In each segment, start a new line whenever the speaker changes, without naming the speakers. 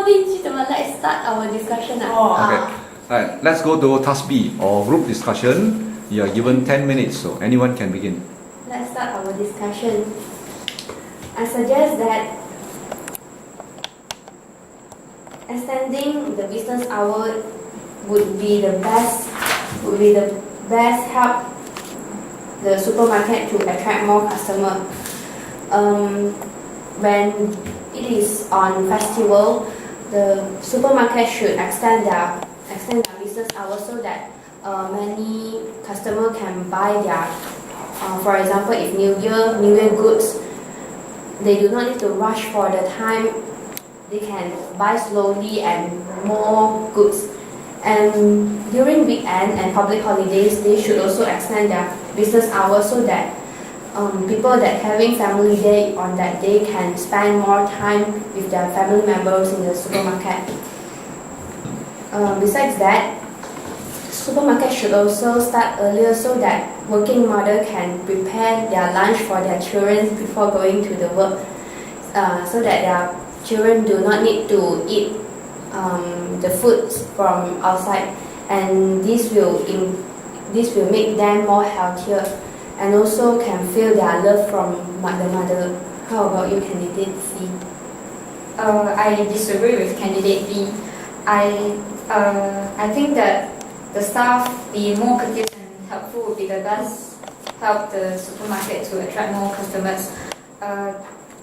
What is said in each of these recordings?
let's start our discussion.
Okay. Alright, let's go to task B or group discussion. You are given 10 minutes, so anyone can begin.
Let's start our discussion. I suggest that extending the business hour would be the best help the supermarket to attract more customer. When it is on festival, the supermarket should extend their business hours so that many customers can buy their, for example, if New Year goods, they do not need to rush for the time. They can buy slowly and more goods. And during weekend and public holidays, they should also extend their business hours so that people that having family day on that day can spend more time with their family members in the supermarket. Besides that, supermarket should also start earlier so that working mother can prepare their lunch for their children before going to the work, so that their children do not need to eat the foods from outside, and this will make them more healthier and also can feel their love from the mother. How about you, candidate C?
I disagree with candidate B. I think that the staff be more courteous and helpful would be the best help the supermarket to attract more customers.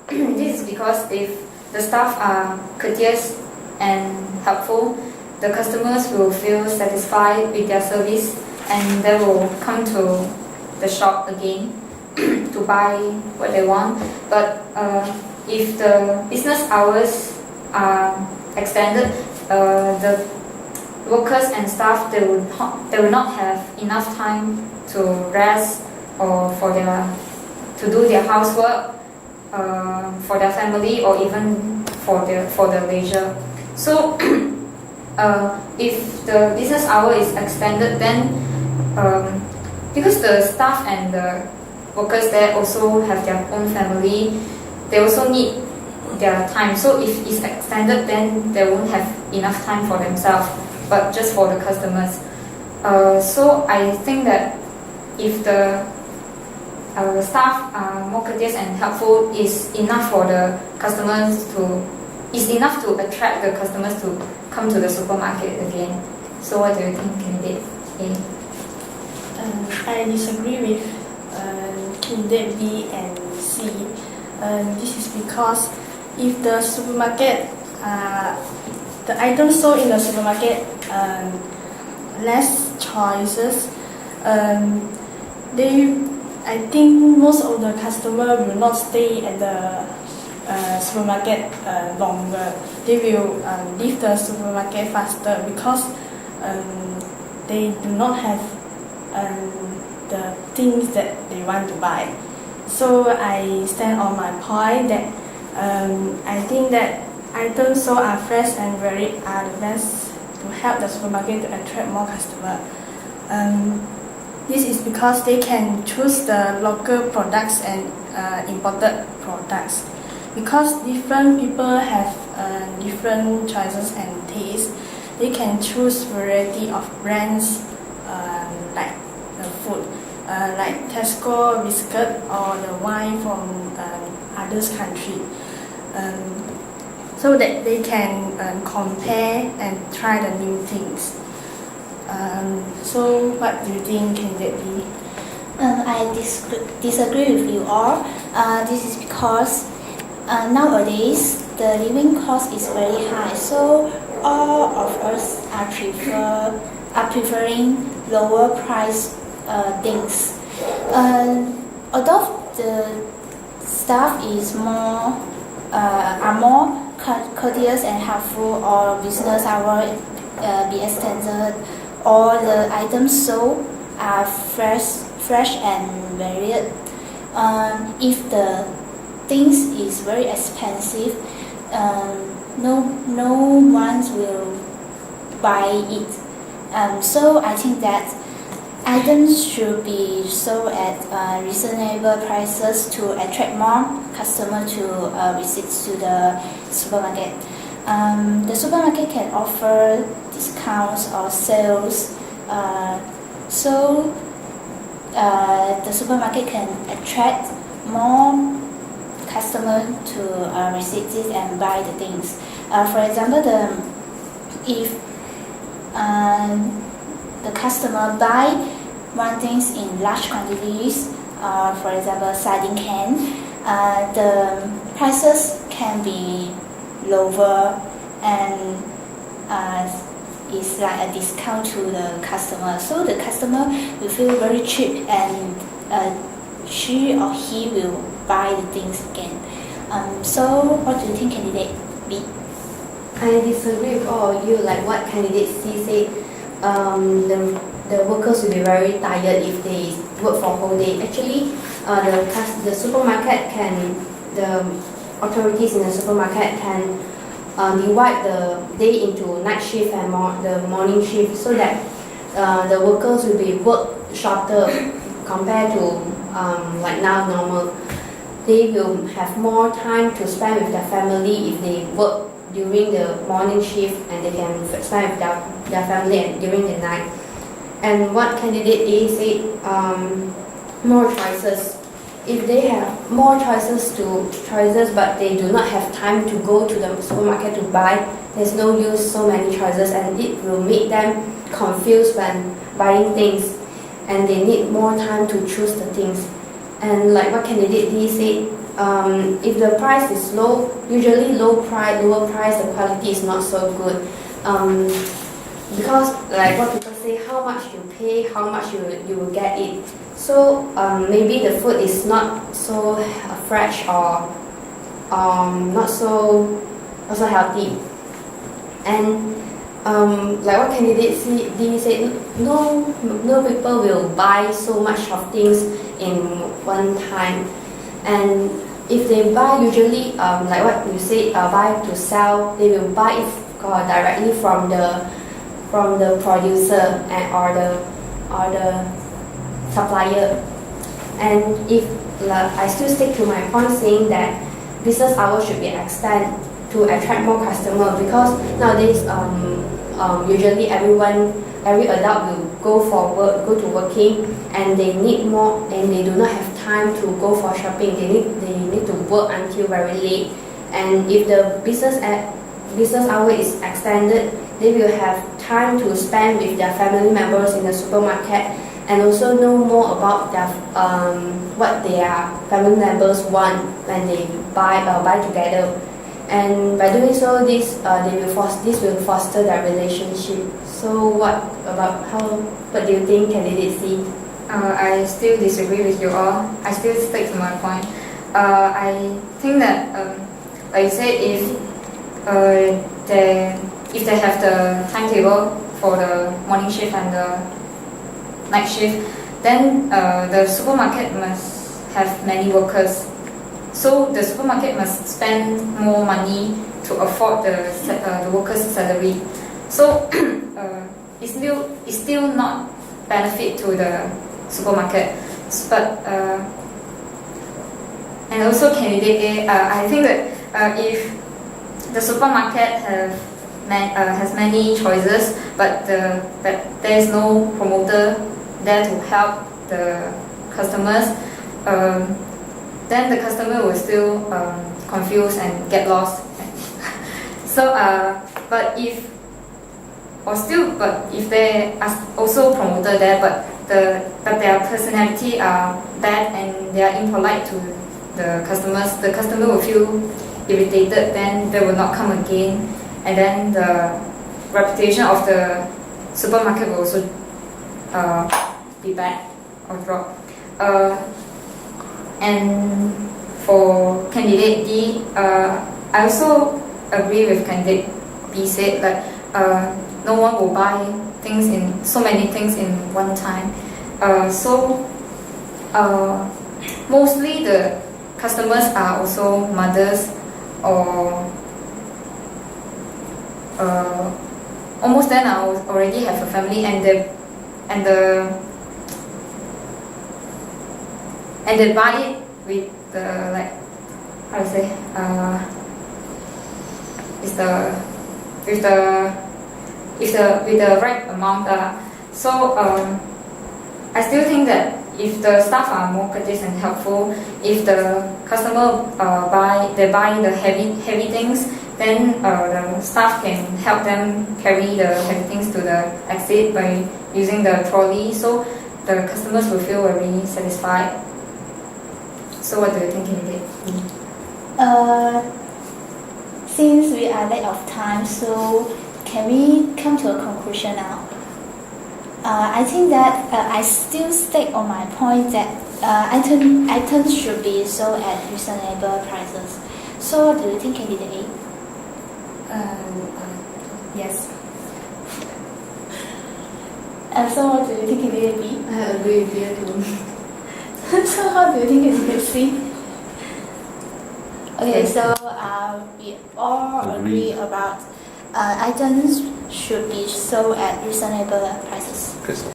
This is because if the staff are courteous and helpful, the customers will feel satisfied with their service and they will come to the shop again to buy what they want. But if the business hours are extended, the workers and staff they will not have enough time to rest or to do their housework, for their family or even for the leisure. So if the business hour is extended, then because the staff and the workers there also have their own family, they also need their time. So if it's extended, then they won't have enough time for themselves, but just for the customers. So I think that if the staff are more courteous and helpful, is enough for the customers is enough to attract the customers to come to the supermarket again. So what do you think, candidate A?
I disagree with candidate B and C. This is because if the supermarket, the items sold in the supermarket, less choices, I think most of the customer will not stay at the supermarket longer. They will leave the supermarket faster because they do not have the things that they want to buy. So I stand on my point that I think that items sold are fresh and varied are the best to help the supermarket to attract more customers. This is because they can choose the local products and imported products. Because different people have different choices and tastes, they can choose variety of brands like the food, like Tesco biscuit or the wine from others country, so that they can compare and try the new things. So what do you think, candidate B?
I disagree with you all. This is because nowadays the living cost is very high, so all of us are preferring lower price things. Although the staff is are more courteous and helpful, or business hour be extended, or the items sold are fresh and varied. If the things is very expensive, no one will buy it. So I think that items should be sold at reasonable prices to attract more customers to visit to the supermarket. The supermarket can offer discounts or sales, so the supermarket can attract more customers to receive this and buy the things. For example, if the customer buy one things in large quantities, for example sardine can, the prices can be lower and it's like a discount to the customer. So the customer will feel very cheap and she or he will buy the things again. So what do you think, candidate B?
I disagree with all of you. Like what candidate C said, the workers will be very tired if they work for whole day. Actually, the supermarket the authorities in the supermarket can divide the day into night shift and the morning shift, so that the workers will be work shorter compared to like now normal. They will have more time to spend with their family if they work during the morning shift, and they can spend with their family and during the night. And what candidate A said, more choices. If they have more choices but they do not have time to go to the supermarket to buy, there's no use so many choices, and it will make them confused when buying things, and they need more time to choose the things. And like what candidate D said, if the price is low, usually lower price, the quality is not so good. Because like what people say, how much you pay, how much you will get it. So maybe the food is not so fresh or not so also healthy. And like what candidate D said, no people will buy so much of things in one time. And if they buy, usually like what you say, buy to sell, they will buy it directly from the producer or the supplier. And if I still stick to my point saying that business hours should be extended to attract more customers, because nowadays usually every adult will go to working, and they need more, and they do not have time to go for shopping. They need to work until very late. And if the business hour is extended, they will have time to spend with their family members in the supermarket, and also know more about their what their family members want when they buy together. And by doing so, this will foster their relationship. So what do you think, candidate C?
I still disagree with you all. I still stick to my point. I think that, like you said, if they have the timetable for the morning shift and the night shift, then the supermarket must have many workers. So the supermarket must spend more money to afford the workers' salary. So it's still not benefit to the supermarket. But and also candidate A, I think that if the supermarket has many choices, but there is no promoter there to help the customers, then the customer will still confuse and get lost. So, but if there are also promoter there, but their personality are bad and they are impolite to the customer will feel irritated. Then they will not come again, and then the reputation of the supermarket will also be bad or drop. And for candidate D, I also agree with candidate B said that no one will buy so many things in one time. So mostly the customers are also mothers, or almost then I already have a family, and they buy it with the, like, how to say, is the with the right amount. So I still think that if the staff are more courteous and helpful, if the customer buy the heavy things, then the staff can help them carry the heavy things to the exit by using the trolley. So the customers will feel very satisfied. So what do you think, Kennedy?
Since we are lack of time, so can we come to a conclusion now? I think that I still stick on my point that items should be sold at reasonable prices. So what do you think, candidate A?
Yes.
So what do you think, candidate B?
I agree with you too.
So how do you think, candidate C? Okay, so we all agree about items should be sold at reasonable prices.
Okay, so